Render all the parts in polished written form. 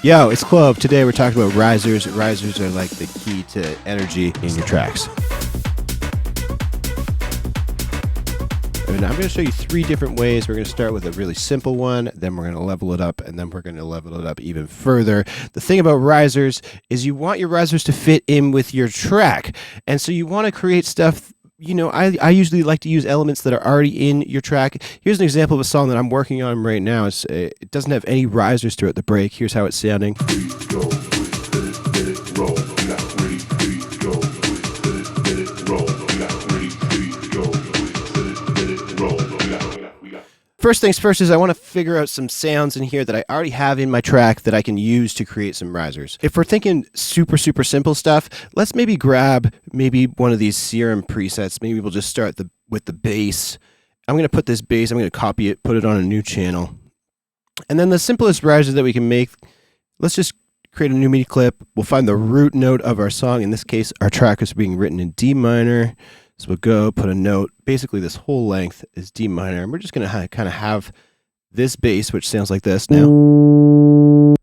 Yo, it's Clove. Today we're talking about risers. Risers are like the key to energy in your tracks. And I'm going to show you 3 different ways. We're going to start with a really simple one, then we're going to level it up, and then we're going to level it up even further. The thing about risers is you want your risers to fit in with your track. And so you want to create stuff. You know, I usually like to use elements that are already in your track. Here's an example of a song that I'm working on right now. It doesn't have any risers throughout the break. Here's how it's sounding. First things first is I want to figure out some sounds in here that I already have in my track that I can use to create some risers. If we're thinking super simple stuff, let's maybe grab one of these SERUM presets. Maybe we'll just start with the bass. I'm going to put this bass, I'm going to copy it, put it on a new channel. And then the simplest riser that we can make, let's just create a new MIDI clip. We'll find the root note of our song. In this case, our track is being written in D minor. So we'll go put a note. Basically, this whole length is D minor. And we're just going to kind of have this bass, which sounds like this now. We're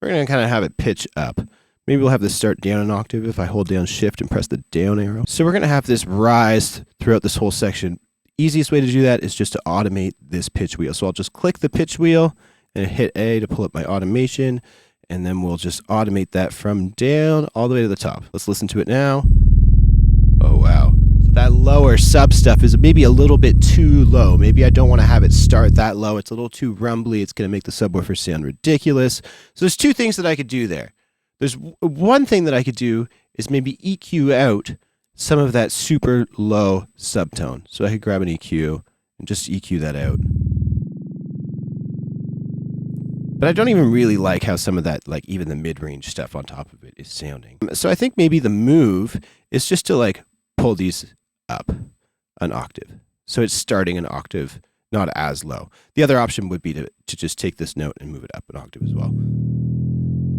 going to kind of have it pitch up. Maybe we'll have this start down an octave if I hold down shift and press the down arrow. So we're going to have this rise throughout this whole section. Easiest way to do that is just to automate this pitch wheel. So I'll just click the pitch wheel and hit A to pull up my automation. And then we'll just automate that from down all the way to the top. Let's listen to it now. Oh, wow. That lower sub stuff is maybe a little bit too low. Maybe I don't want to have it start that low. It's a little too rumbly. It's going to make the subwoofer sound ridiculous. So there's 2 things that I could do there. There's one thing that I could do is maybe EQ out some of that super low subtone. So I could grab an EQ and just EQ that out. But I don't even really like how some of that, like even the mid-range stuff on top of it is sounding. So I think maybe the move is just to like pull these up an octave. So it's starting an octave, not as low. The other option would be to just take this note and move it up an octave as well.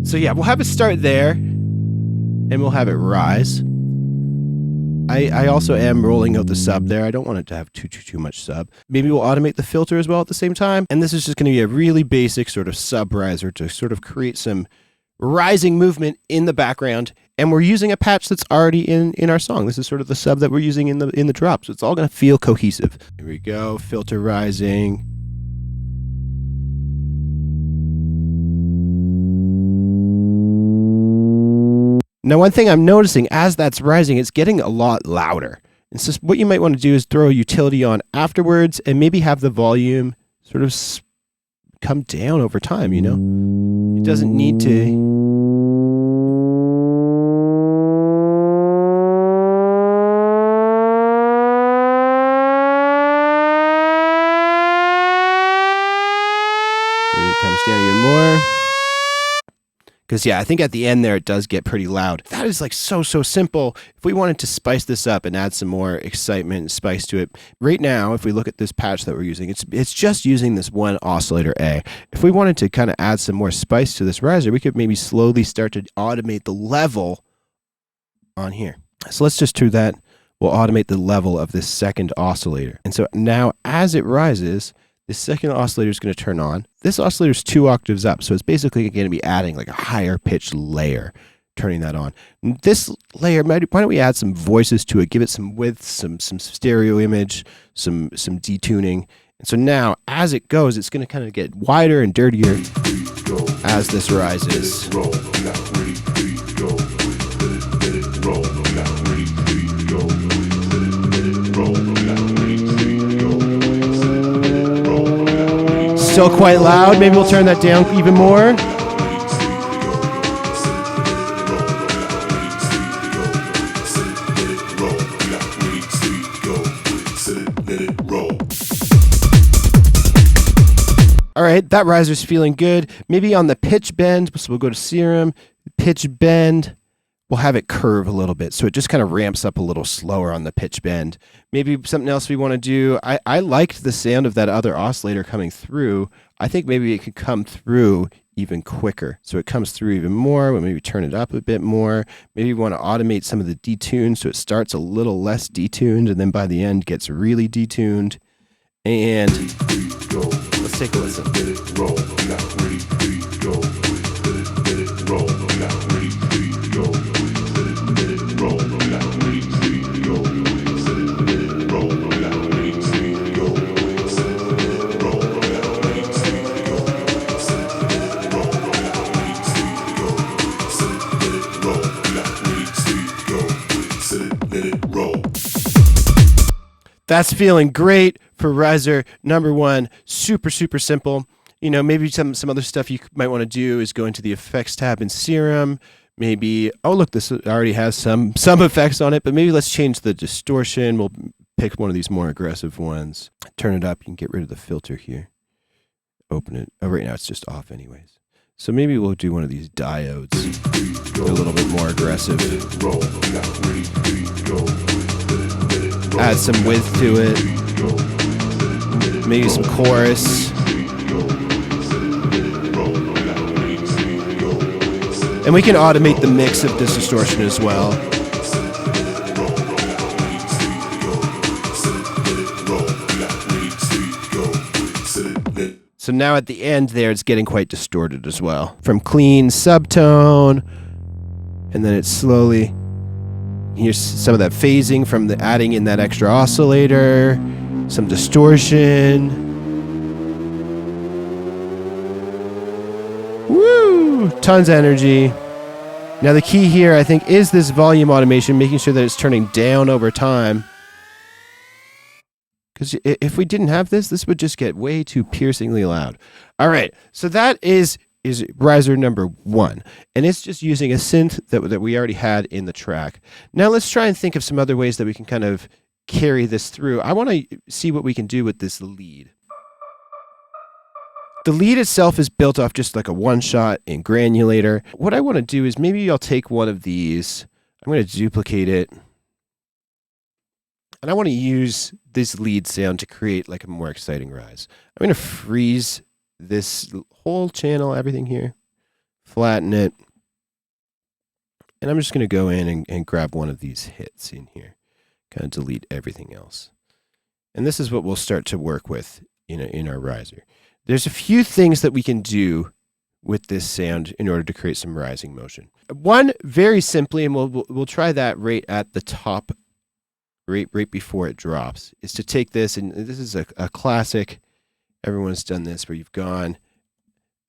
So yeah, we'll have it start there and we'll have it rise. I also am rolling out the sub there. I don't want it to have too much sub. Maybe we'll automate the filter as well at the same time. And this is just going to be a really basic sort of sub riser to sort of create some rising movement in the background. And we're using a patch that's already in our song. This is sort of the sub that we're using in the drop. So it's all going to feel cohesive. Here we go. Filter rising. Now, one thing I'm noticing as that's rising, it's getting a lot louder. And so what you might want to do is throw a utility on afterwards and maybe have the volume sort of come down over time, you know? It doesn't need to... Kind of stand even more. Because yeah, I think at the end there it does get pretty loud. That is like so simple. If we wanted to spice this up and add some more excitement and spice to it, right now, if we look at this patch that we're using, it's just using this one oscillator A. If we wanted to kind of add some more spice to this riser, we could maybe slowly start to automate the level on here. So let's just do that. We'll automate the level of this second oscillator. And so now as it rises, this second oscillator is going to turn on. This oscillator is 2 octaves up, so it's basically going to be adding like a higher pitched layer, turning that on. And this layer, why don't we add some voices to it, give it some width, some stereo image, some detuning. And so now, as it goes, it's going to kind of get wider and dirtier as this rises. Still quite loud. Maybe we'll turn that down even more. All right, that riser's feeling good. Maybe on the pitch bend, so we'll go to SERUM, pitch bend. We'll have it curve a little bit, so it just kind of ramps up a little slower on the pitch bend. Maybe something else we want to do. I liked the sound of that other oscillator coming through. I think maybe it could come through even quicker. So it comes through even more. We'll maybe turn it up a bit more. Maybe we want to automate some of the detunes so it starts a little less detuned and then by the end gets really detuned. And let's take a listen. That's feeling great for riser number 1. Super, super simple. You know, maybe some other stuff you might want to do is go into the effects tab in SERUM. Maybe, oh look, this already has some effects on it, but maybe let's change the distortion. We'll pick one of these more aggressive ones. Turn it up. You can get rid of the filter here. Open it. Oh, right now it's just off anyways. So maybe we'll do one of these diodes. A little bit more aggressive. Add some width to it. Maybe some chorus. And we can automate the mix of this distortion as well. So now at the end there, it's getting quite distorted as well. From clean subtone, and then it's slowly, here's some of that phasing from the adding in that extra oscillator, some distortion. Woo! Tons of energy. Now the key here, I think, is this volume automation, making sure that it's turning down over time. Because if we didn't have this, this would just get way too piercingly loud. All right, so that is riser number 1. And it's just using a synth that we already had in the track. Now let's try and think of some other ways that we can kind of carry this through. I want to see what we can do with this lead. The lead itself is built off just like a one-shot in granulator. What I want to do is maybe I'll take one of these. I'm going to duplicate it. And I want to use this lead sound to create like a more exciting rise. I'm going to freeze this whole channel, everything here, flatten it. And I'm just going to go in and grab one of these hits in here, kind of delete everything else. And this is what we'll start to work with in our riser. There's a few things that we can do with this sound in order to create some rising motion. One, very simply, and we'll try that right at the top, right before it drops, is to take this, and this is a classic. Everyone's done this, where you've gone,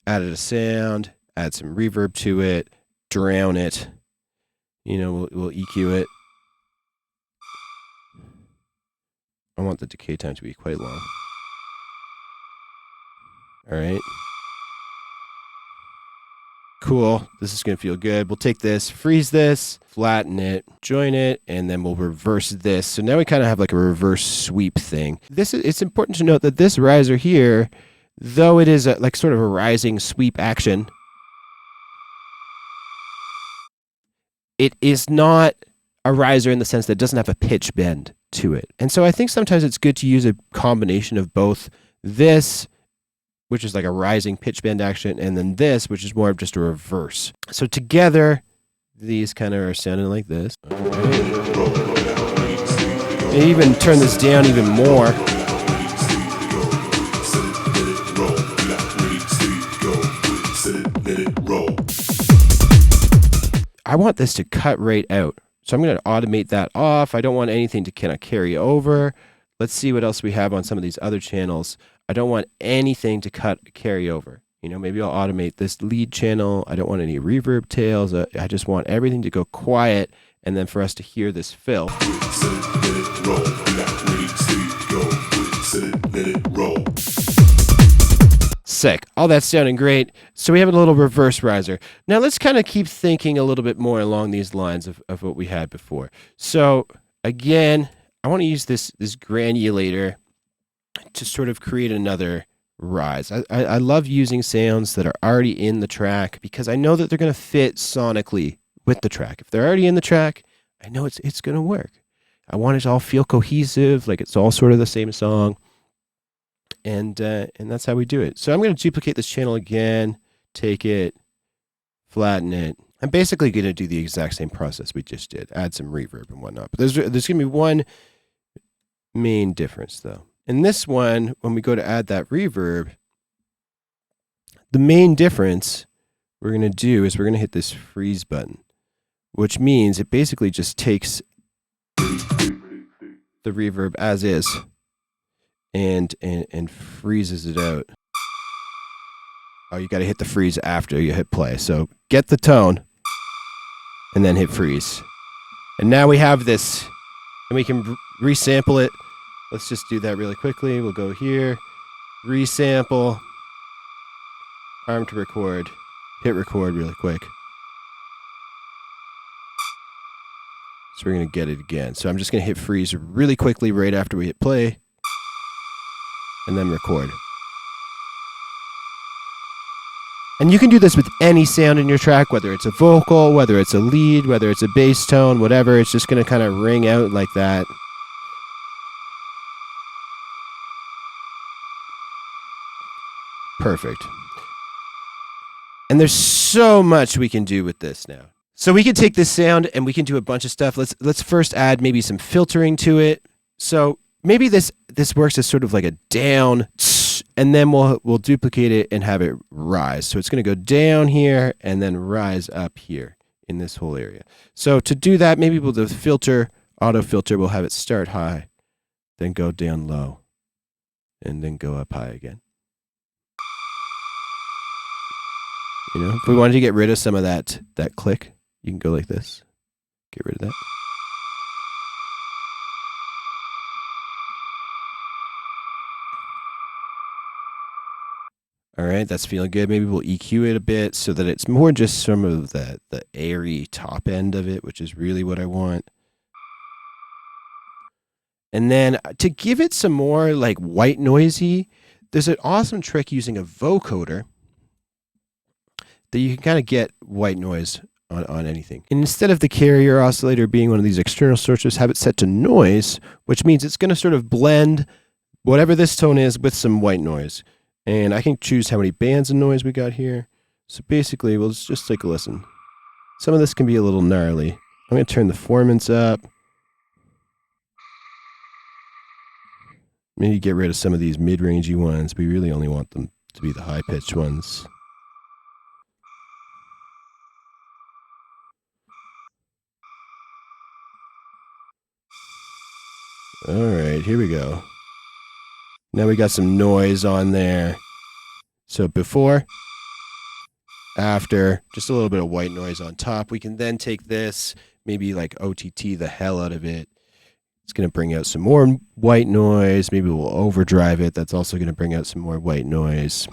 added a sound, add some reverb to it, drown it. You know, we'll EQ it. I want the decay time to be quite long. All right. Cool. This is going to feel good. We'll take this, freeze this, flatten it, join it, and then we'll reverse this. So now we kind of have like a reverse sweep thing. It's important to note that this riser here, though it is like sort of a rising sweep action, it is not a riser in the sense that it doesn't have a pitch bend to it. And so I think sometimes it's good to use a combination of both this, which is like a rising pitch bend action, and then this, which is more of just a reverse. So together, these kind of are sounding like this. And even turn this down even more. I want this to cut right out. So I'm going to automate that off. I don't want anything to kind of carry over. Let's see what else we have on some of these other channels. I don't want anything to carry over. You know, maybe I'll automate this lead channel. I don't want any reverb tails. I just want everything to go quiet, and then for us to hear this fill. Sick. All that's sounding great. So we have a little reverse riser. Now let's kind of keep thinking a little bit more along these lines of what we had before. So again, I want to use this granulator to sort of create another rise. I love using sounds that are already in the track because I know that they're going to fit sonically with the track. If they're already in the track, I know it's going to work. I want it to all feel cohesive, like it's all sort of the same song. And that's how we do it. So I'm going to duplicate this channel again, take it, flatten it. I'm basically going to do the exact same process we just did, add some reverb and whatnot. But there's going to be one main difference, though. In this one, when we go to add that reverb, the main difference we're going to do is we're going to hit this freeze button, which means it basically just takes the reverb as is and freezes it out. Oh, you got to hit the freeze after you hit play. So get the tone and then hit freeze. And now we have this, and we can resample it Let's just do that really quickly. We'll go here, resample, arm to record, hit record really quick. So we're going to get it again. So I'm just going to hit freeze really quickly right after we hit play, and then record. And you can do this with any sound in your track, whether it's a vocal, whether it's a lead, whether it's a bass tone, whatever. It's just going to kind of ring out like that. Perfect. And there's so much we can do with this now. So we can take this sound and we can do a bunch of stuff. Let's first add maybe some filtering to it. So maybe this works as sort of like a down, and then we'll duplicate it and have it rise. So it's going to go down here and then rise up here in this whole area. So to do that, maybe we'll do filter, auto filter. We'll have it start high, then go down low, and then go up high again. You know, if we wanted to get rid of some of that click, you can go like this. Get rid of that. All right, that's feeling good. Maybe we'll EQ it a bit so that it's more just some of the airy top end of it, which is really what I want. And then to give it some more like white noisy, there's an awesome trick using a vocoder that you can kind of get white noise on anything. And instead of the carrier oscillator being one of these external sources, have it set to noise, which means it's going to sort of blend whatever this tone is with some white noise. And I can choose how many bands of noise we got here. So basically, we'll just take a listen. Some of this can be a little gnarly. I'm going to turn the formants up. Maybe get rid of some of these mid-rangey ones. We really only want them to be the high-pitched ones. All right, here we go. Now we got some noise on there. So before, after, just a little bit of white noise on top. We can then take this, maybe like OTT the hell out of it. It's going to bring out some more white noise. Maybe we'll overdrive it. That's also going to bring out some more white noise.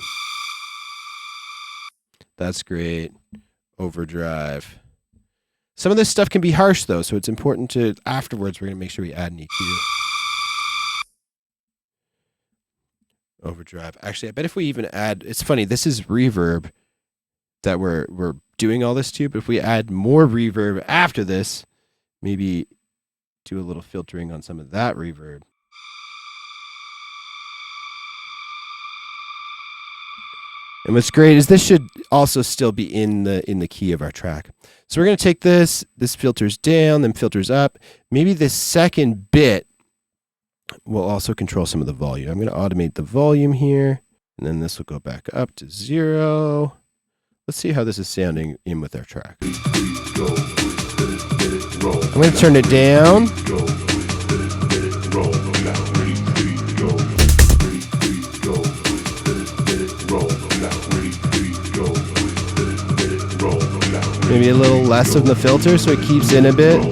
That's great. Overdrive. Some of this stuff can be harsh, though, so it's important to, afterwards, we're going to make sure we add an EQ. Overdrive. Actually, I bet if we even add, it's funny, this is reverb that we're doing all this to, but if we add more reverb after this, maybe do a little filtering on some of that reverb. And what's great is this should also still be in the key of our track. So we're going to take this filters down, then filters up. Maybe this second bit will also control some of the volume. I'm going to automate the volume here, and then this will go back up to 0. Let's see how this is sounding in with our track. I'm going to turn it down. Maybe a little less of the filter so it keeps in a bit.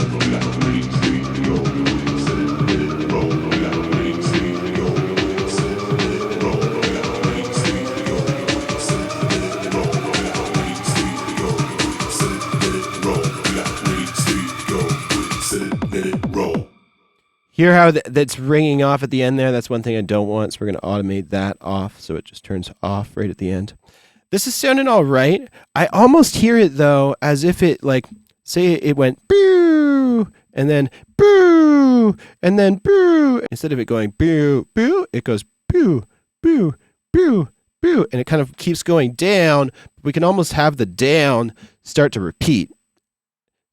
Hear how that's ringing off at the end there? That's one thing I don't want, so we're going to automate that off so it just turns off right at the end. This is sounding all right. I almost hear it, though, as if it, like, say it went boo, and then boo, and then boo. Instead of it going boo, boo, it goes boo, boo, boo, boo, and it kind of keeps going down. We can almost have the down start to repeat.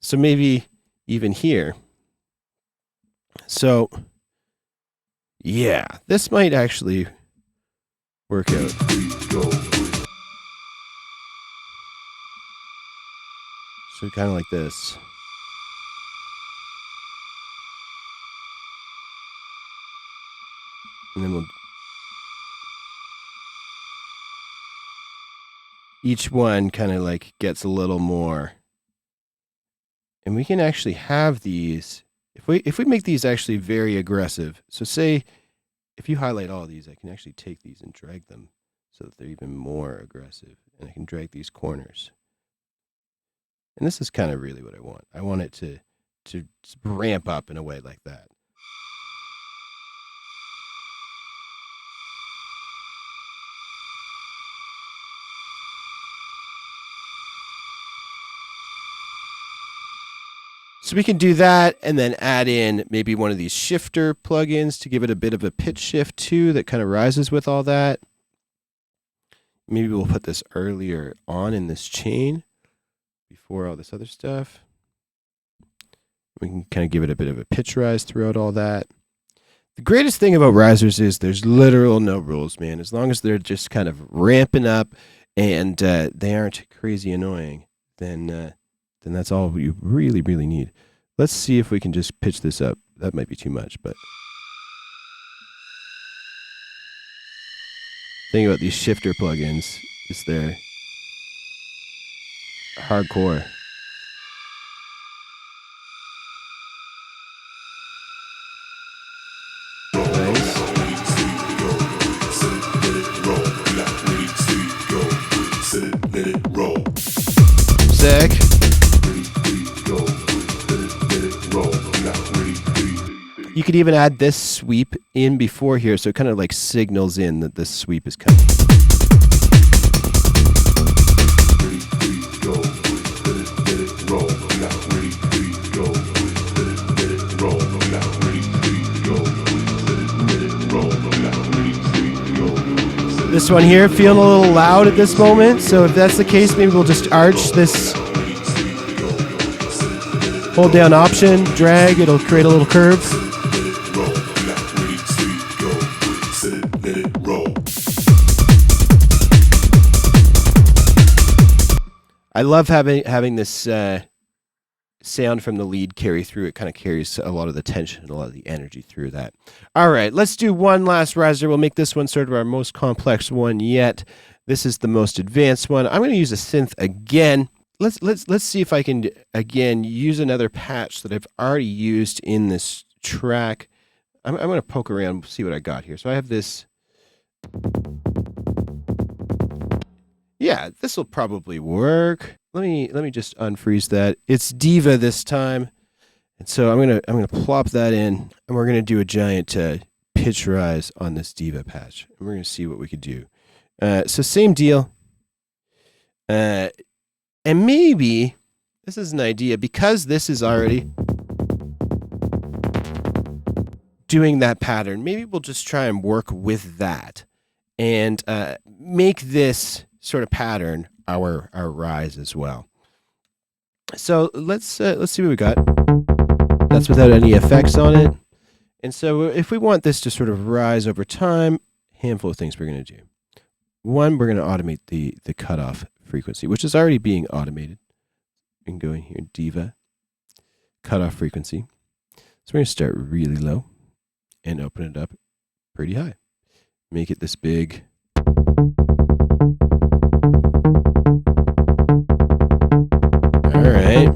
So maybe even here. So, yeah, this might actually work out. So kind of like this. And then each one kind of like gets a little more. And we can actually have these, if we make these actually very aggressive. So say if you highlight all of these, I can actually take these and drag them so that they're even more aggressive. And I can drag these corners. And this is kind of really what I want. I want it to ramp up in a way like that. So we can do that and then add in maybe one of these shifter plugins to give it a bit of a pitch shift too that kind of rises with all that. Maybe we'll put this earlier on in this chain before all this other stuff. We can kind of give it a bit of a pitch rise throughout all that. The greatest thing about risers is there's literal no rules, man. As long as they're just kind of ramping up and they aren't crazy annoying, then that's all you really, really need. Let's see if we can just pitch this up. That might be too much, but the thing about these shifter plugins is they're hardcore. Sick. You could even add this sweep in before here, so it kind of like signals in that this sweep is coming. This one here, feeling a little loud at this moment, so if that's the case, maybe we'll just arch this. Hold down Option, drag, it'll create a little curve. I love having this sound from the lead carry through. It kind of carries a lot of the tension and a lot of the energy through that. All right, let's do one last riser. We'll make this one sort of our most complex one yet. This is the most advanced one. I'm going to use a synth again. Let's see if I can again use another patch that I've already used in this track. I'm going to poke around and see what I got here. So I have this. Yeah, this will probably work. Let me just unfreeze that. It's Diva this time, and so I'm gonna plop that in, and we're gonna do a giant pitch rise on this Diva patch, and we're gonna see what we could do. So same deal, and maybe this is an idea because this is already doing that pattern. Maybe we'll just try and work with that, and make this sort of pattern our rise as well. So let's see what we got. That's without any effects on it. And so if we want this to sort of rise over time, handful of things we're going to do. One, we're going to automate the cutoff frequency, which is already being automated. We can go in here, Diva, cutoff frequency. So we're going to start really low and open it up pretty high. Make it this big. All right.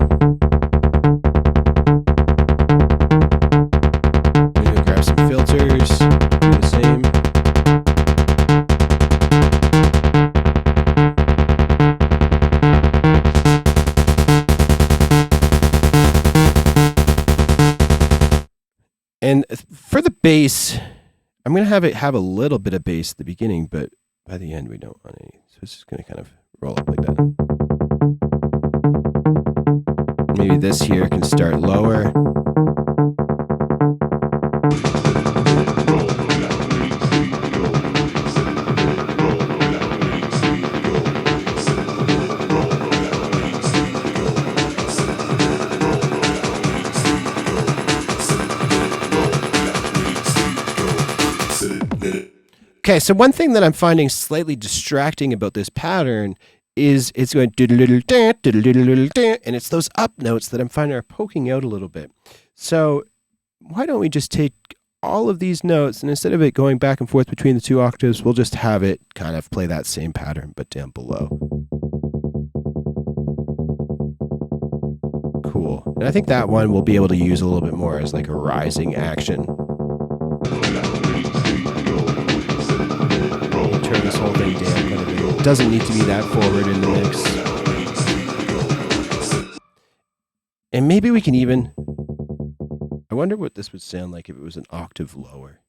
I'm going to grab some filters, do the same. And for the bass, I'm going to have it have a little bit of bass at the beginning, but by the end we don't want any. So it's just going to kind of roll up like that. Maybe this here can start lower. Okay, so one thing that I'm finding slightly distracting about this pattern is it's going and it's those up notes that I'm finding are poking out a little bit. So why don't we just take all of these notes, and instead of it going back and forth between the two octaves, we'll just have it kind of play that same pattern but down below. Cool. And I think that one we'll be able to use a little bit more as like a rising action. turn this whole thing down quite a bit. It doesn't need to be that forward in the mix. And maybe we can even... I wonder what this would sound like if it was an octave lower.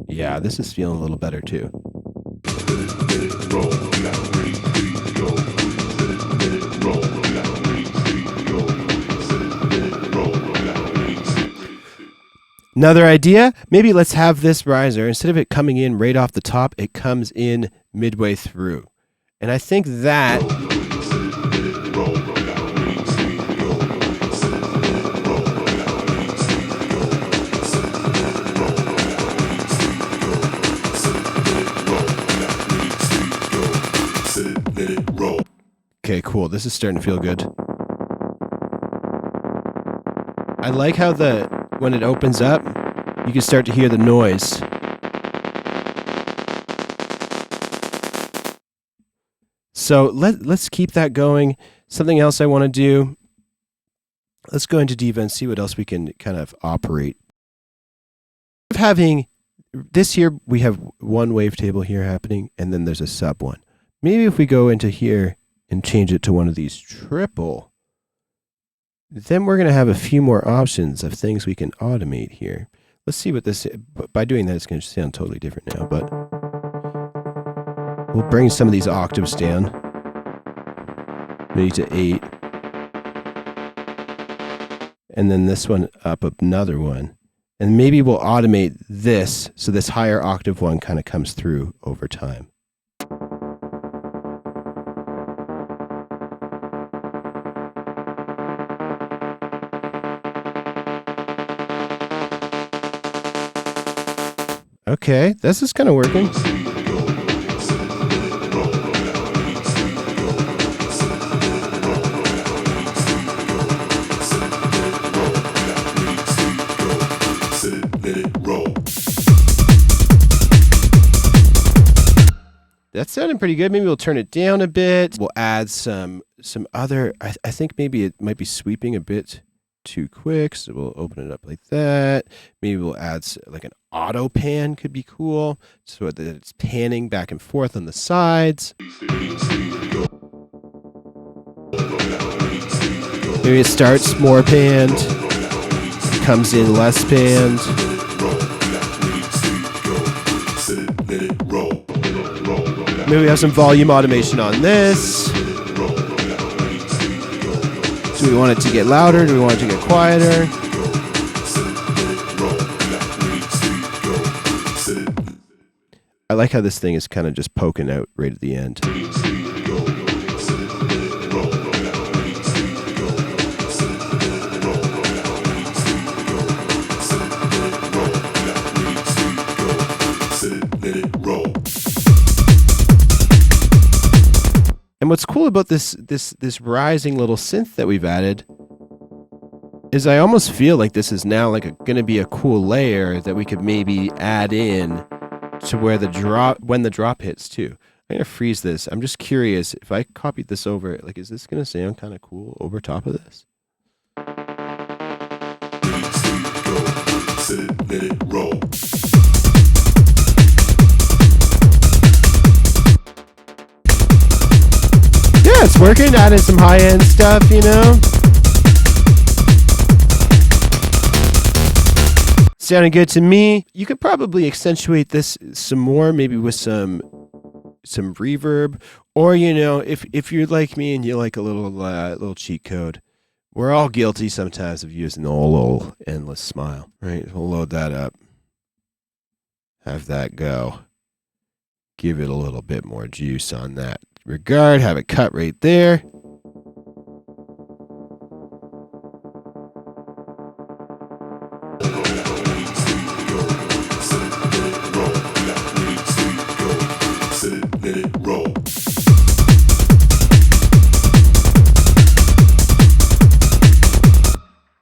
Yeah, this is feeling a little better too. Another idea, maybe let's have this riser, instead of it coming in right off the top, it comes in midway through. And I think that... Okay, cool. This is starting to feel good. I like how when it opens up, you can start to hear the noise. So let's keep that going. Something else I want to do. Let's go into Diva and see what else we can kind of operate. Having this here, we have one wavetable here happening, and then there's a sub one. Maybe if we go into here and change it to one of these triple, then we're going to have a few more options of things we can automate here. Let's see what this is. By doing that, it's going to sound totally different now, but we'll bring some of these octaves down, maybe to 8. And then this one up another one. And maybe we'll automate this so this higher octave one kind of comes through over time. Okay, this is kind of working. That sounded pretty good. Maybe we'll turn it down a bit. We'll add some other, I think maybe it might be sweeping a bit too quick, so we'll open it up like that. Maybe we'll add like an auto pan, could be cool, so that it's panning back and forth on the sides. Maybe it starts more panned, comes in less panned. Maybe we have some volume automation on this. Do we want it to get louder? Do we want it to get quieter? I like how this thing is kind of just poking out right at the end. And what's cool about this rising little synth that we've added is I almost feel like this is now like going to be a cool layer that we could maybe add in to where when the drop hits too. I'm gonna freeze this. I'm just curious if I copied this over, like, is this gonna sound kind of cool over top of this? Yeah, it's working. Adding some high-end stuff, you know. Sounding good to me. You could probably accentuate this some more, maybe with some reverb, or you know, if you're like me and you like a little cheat code, we're all guilty sometimes of using the old endless smile, right? We'll load that up, have that go, give it a little bit more juice on that regard, have it cut right there.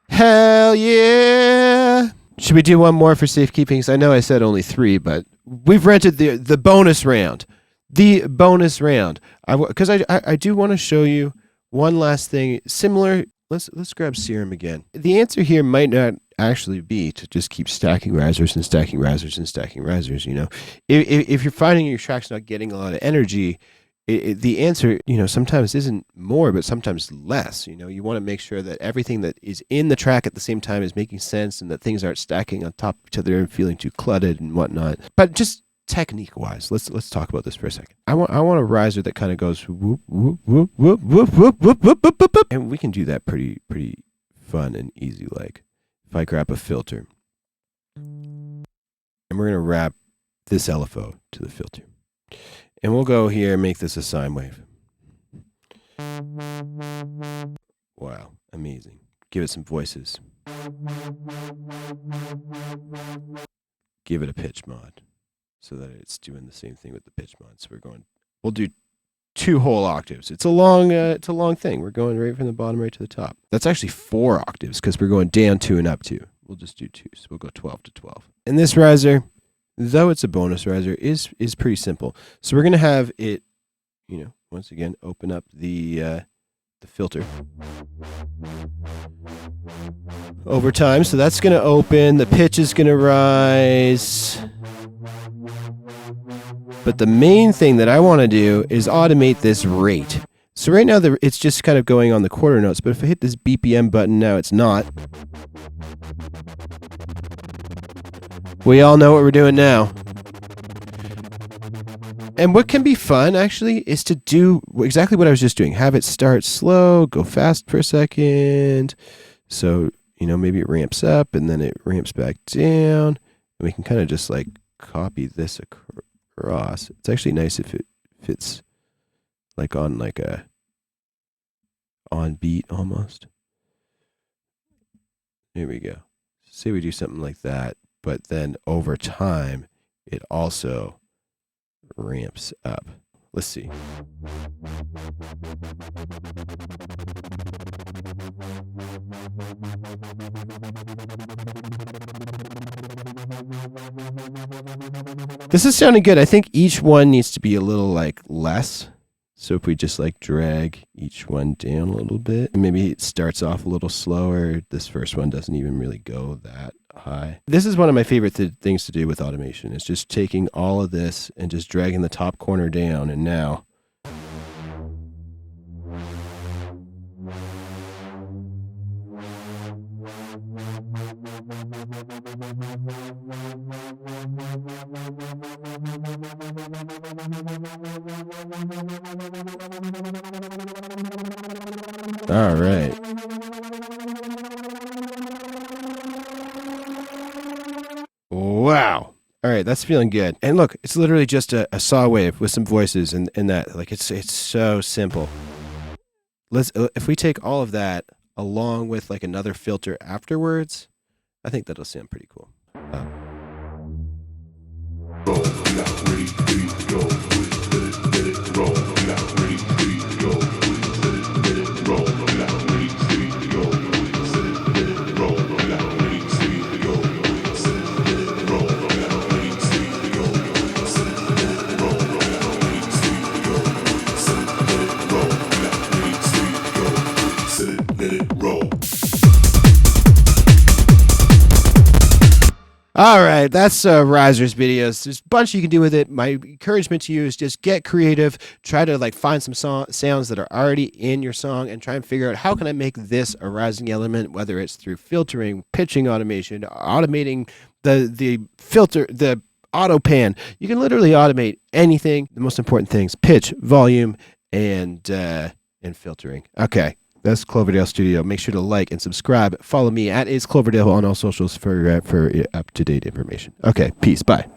Hell yeah! Should we do one more for safekeeping? I know I said only 3, but we've rented the bonus round. The bonus round. Because I do want to show you one last thing similar. Let's grab SERUM again. The answer here might not actually be to just keep stacking risers and stacking risers and stacking risers. If you're finding your track's not getting a lot of energy, the answer, sometimes isn't more, but sometimes less. You want to make sure that everything that is in the track at the same time is making sense, and that things aren't stacking on top of each other and feeling too cluttered and whatnot. But just technique wise, let's talk about this for a second. I want a riser that kind of goes whoop whoop whoop whoop whoop whoop whoop whoop whoop whoop, and we can do that pretty fun and easy. Like if I grab a filter, and we're gonna wrap this LFO to the filter. And we'll go here and make this a sine wave. Wow, amazing. Give it some voices. Give it a pitch mod so that it's doing the same thing with the pitch mod. So we'll do 2 whole octaves. It's a long thing. We're going right from the bottom right to the top. That's actually 4 octaves because we're going down 2 and up 2. We'll just do 2. So we'll go 12 to 12. And this riser, though it's a bonus riser, is pretty simple. So we're going to have it, once again, open up the filter over time. So that's going to open. The pitch is going to rise. But the main thing that I want to do is automate this rate. So right now it's just kind of going on the quarter notes. But if I hit this BPM button now, it's not. We all know what we're doing now. And what can be fun, actually, is to do exactly what I was just doing. Have it start slow, go fast for a second. So, maybe it ramps up and then it ramps back down. And we can kind of just like copy this across. It's actually nice if it fits like on a on beat almost. Here we go. Say we do something like that. But then over time, it also ramps up. Let's see. This is sounding good. I think each one needs to be a little less. So if we just drag each one down a little bit, maybe it starts off a little slower. This first one doesn't even really go that high. This is one of my favorite things to do with automation. It's just taking all of this and just dragging the top corner down, and now all right. Wow. All right, that's feeling good. And look, it's literally just a saw wave with some voices and that. It's so simple. If we take all of that along with another filter afterwards, I think that'll sound pretty cool. All right, that's Risers videos. There's a bunch you can do with it. My encouragement to you is just get creative. Try to find some sounds that are already in your song and try and figure out how can I make this a rising element, whether it's through filtering, pitching automation, automating the filter, the auto pan. You can literally automate anything. The most important things: pitch, volume, and filtering. Okay. That's Cloverdale Studio. Make sure to like and subscribe. Follow me at @iscloverdale on all socials for up-to-date information. Okay, peace. Bye.